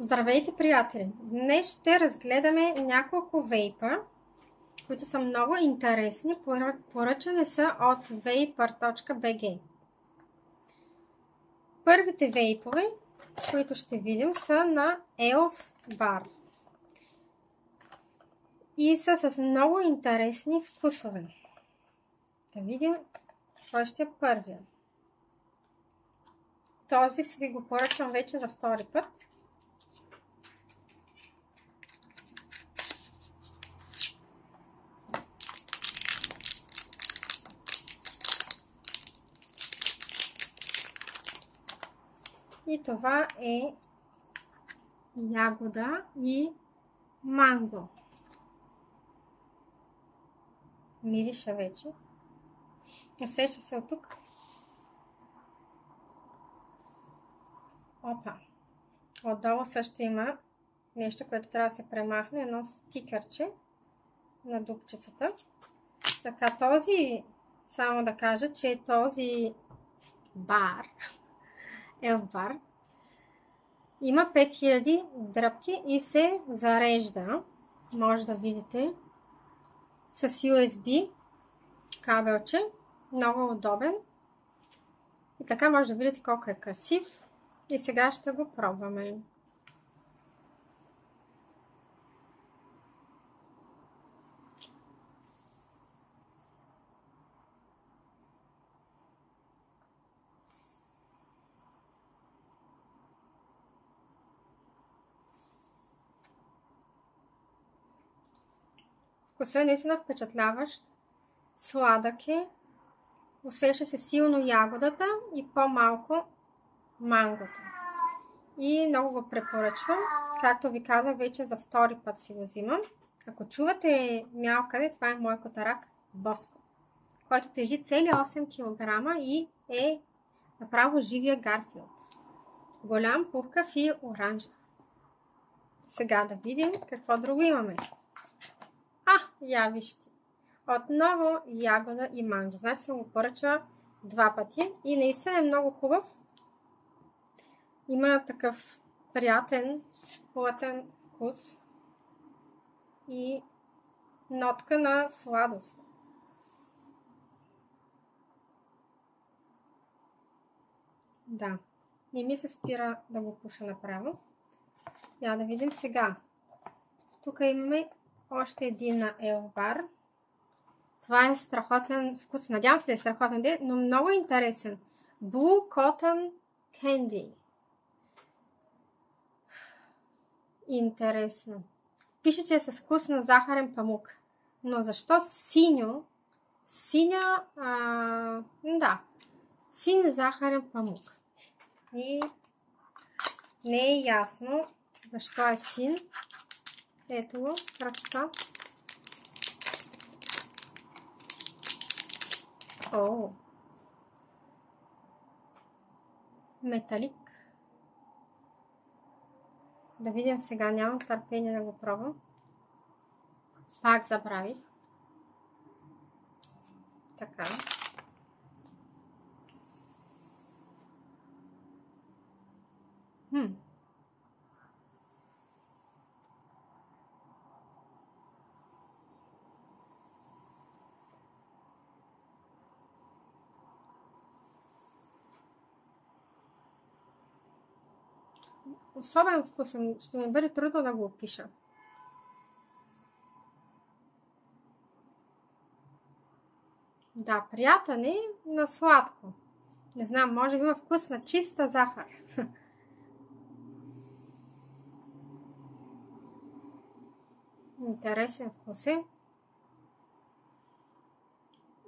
Здравейте, приятели! Днес ще разгледаме няколко вейпа, които са много интересни. Поръчани са от vapor.bg. Първите вейпове, които ще видим, са на Elf Bar и са с много интересни вкусове. Да видим кой ще е първия. Този си го поръчвам вече за втори път. И това е ягода и манго. Мириша вече. Усеща се от тук. Опа! Отдолу също има нещо, което трябва да се премахне. Едно стикърче на дупчицата. Така, само да кажа, че този бар, Elf Bar, има 5000 дръпки и се зарежда. Може да видите с USB кабелче. Много удобен. И така може да видите колко е красив. И сега ще го пробваме. Вкусът е наистина впечатляващ. Сладък е. Усеща се силно ягодата и по-малко мангото. И много го препоръчвам. Както ви казах, вече за втори път си го взимам. Ако чувате мялкане, това е мой котарак Боско, който тежи цели 8 кг и е направо живия Гарфилд. Голям, пухкав и оранжев. Сега да видим какво друго имаме. Я вижте. Отново ягода и манго. Значи съм го поръчала 2 пъти и наистина е много хубав. Има такъв приятен, плътен вкус и нотка на сладост. Да, не ми се спира да го пуша направо. Я да видим сега. Тук имаме още един на Elf Bar. Това е страхотен вкус. Надявам се да е страхотен ден, но много интересен. Blue Cotton Candy. Интересно. Пише, че е с вкус на захарен памук. Но защо синьо? Син захарен памук. И не е ясно защо е син. Ето го, красота. О! Металик. Да видим сега, нямам търпение да го пробвам. Пак забравих. Така. Особен вкусен, ще ми бъде трудно да го опиша. Да, приятен е на сладко. Не знам, може би има вкус на чиста захар. Интересен вкус е.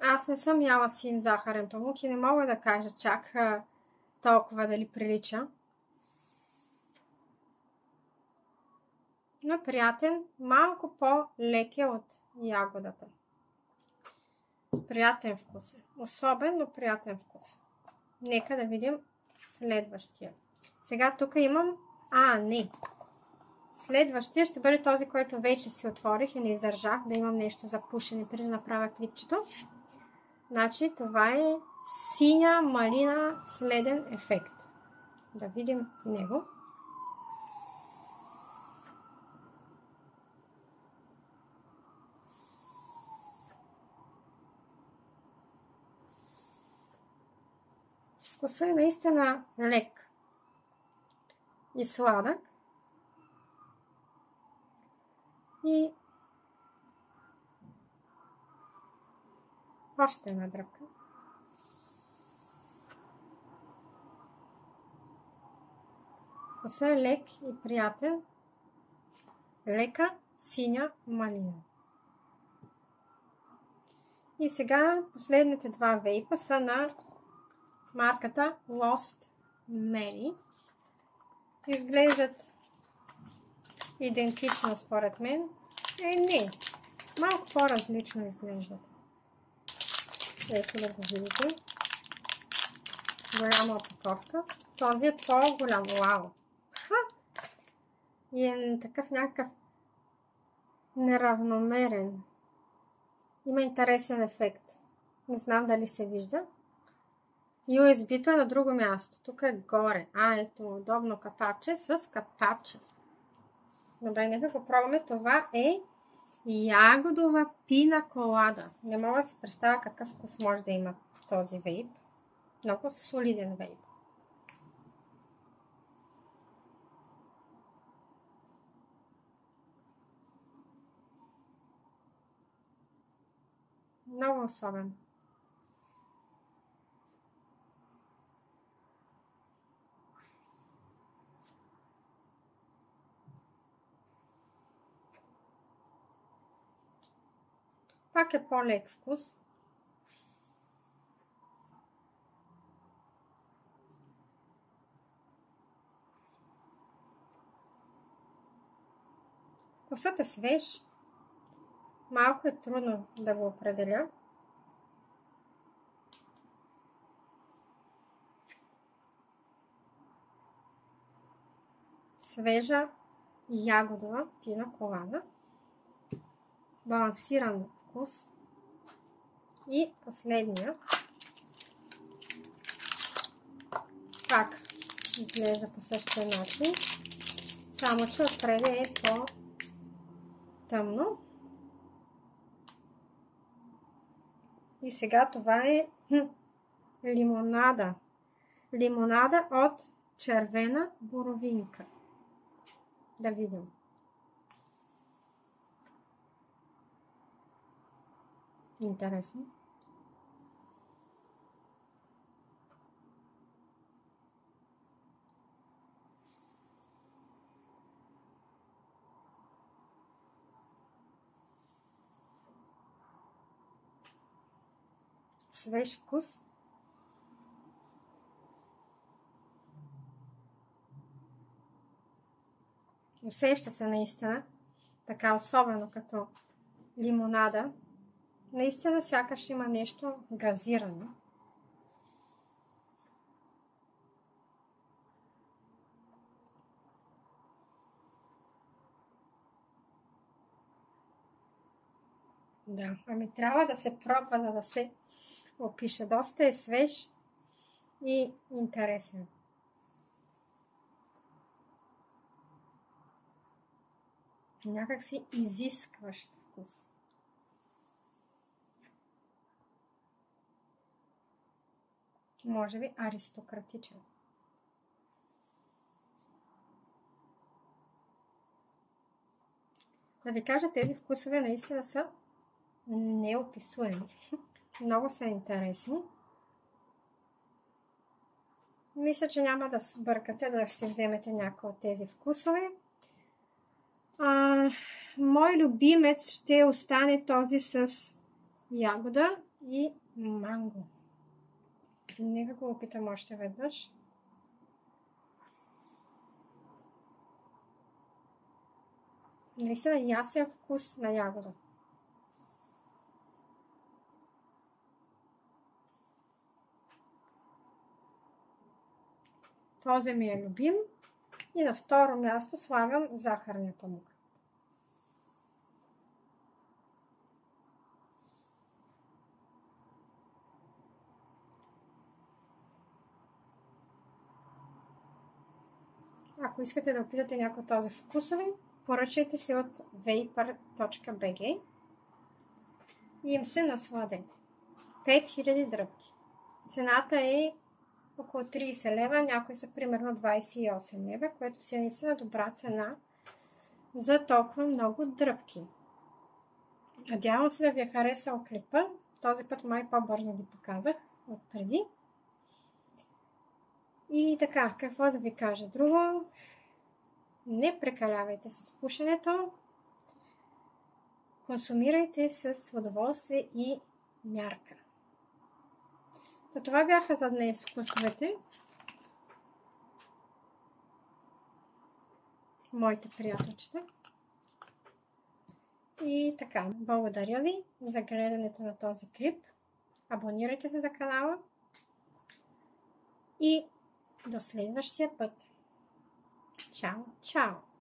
Аз не съм яла син захарен памук и не мога да кажа чак толкова дали прилича. Но приятен, малко по-лек е от ягодата. Приятен вкус е. Особен, но приятен вкус. Нека да видим следващия. Сега тук имам... не. Следващия ще бъде този, който вече си отворих и не издържах да имам нещо за пушене преди да направя клипчето. Значи това е синя малина следен ефект. Да видим него. Вкусът е наистина лек и сладък. И още една дръпка. Вкусът е лек и приятен. Лека синя малина. И сега последните два вейпа са на марката Lost Mary. Изглеждат идентично според мен. Не, малко по-различно изглеждат. Ето да го видите. Голяма опаковка. Този е по-голям. Вау! И е такъв някакъв неравномерен. Има интересен ефект. Не знам дали се вижда. USB-то е на друго място. Тук е горе. Ето, удобно капаче с капаче. Добре, нека го пробваме. Това е ягодова пина колада. Не мога да си представя какъв вкус може да има този вейп. Много солиден вейп. Много особен. Пак е по-лек вкус. Вкусът е свеж. Малко е трудно да го определя. Свежа ягодова пина колада. Балансиран вкус. И последния. Пак изглежда по същия начин. Само че отпред е по-тъмно. И сега това е лимонада. Лимонада от червена боровинка. Да видим. Интересно. Свеж вкус. Усеща се наистина, така особено като лимонада. Наистина сякаш има нещо газирано. Да, ами трябва да се пробва, за да се опише. Доста е свеж и интересен. Някак си изискващ вкус. Може би аристократичен. Да ви кажа, тези вкусове наистина са неописуеми. Много са интересни. Мисля, че няма да сбъркате да си вземете някои от тези вкусове. Мой любимец ще остане този с ягода и манго. Нека го опитам още веднъж. Наистина ясен вкус на ягода. Този ми е любим. И на второ място слагам захарния памук. Ако искате да опитате някои от този вкусове, поръчайте се от vapor.bg и им се насладете. 5000 дръпки. Цената е около 30 лева, някои са примерно 28 лева, което си е наистина добра цена за толкова много дръпки. Надявам се да ви е харесал клипа. Този път май по-бързо ги показах от преди. И така, какво да ви кажа друго? Не прекалявайте с пушенето. Консумирайте с удоволствие и мярка. Това бяха за днес вкусовете. Моите приятелчета. И така, благодаря ви за гледането на този клип. Абонирайте се за канала. И до следващия път. Чао, чао!